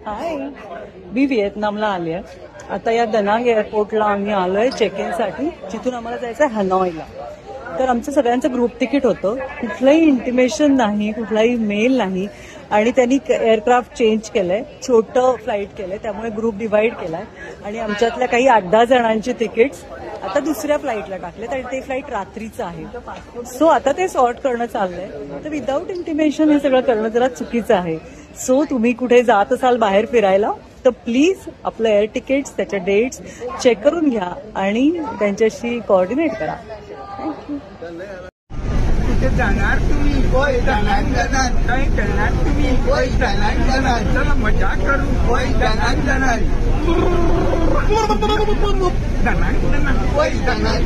हाय, मी व्हिएतनामला आली आहे. आता या दनांग एअरपोर्टला आम्ही आलोय चेक इन साठी, जिथून आम्हाला जायचं आहे हनॉईला. तर आमचं सगळ्यांचं ग्रुप तिकीट होतं, कुठलंही इंटिमेशन नाही, कुठलाही मेल नाही, आणि त्यांनी एअरक्राफ्ट चेंज केलंय, छोटं फ्लाईट केलंय, त्यामुळे ग्रुप डिवाइड केलाय आणि आमच्यातल्या काही 8-10 जणांची तिकीट्स आता दुसऱ्या फ्लाईटला टाकलेत आणि ते फ्लाईट रात्रीचं आहे. सो आता ते सॉर्ट करणं चाललंय. तर विदाऊट इंटिमेशन हे सगळं करणं जरा चुकीचं आहे. सो तुम्ही कुठे जात असाल बाहेर फिरायला तर प्लीज आपलं एअर तिकीट्स, त्याच्या डेट्स चेक करून घ्या आणि त्यांच्याशी कोऑर्डिनेट करा. थँक्यू. कुठे जाणार तुम्ही? होय जाणार. काय करणार तुम्ही? होय जाणार. चला मजा करू. होय जाणार. होय जाणार.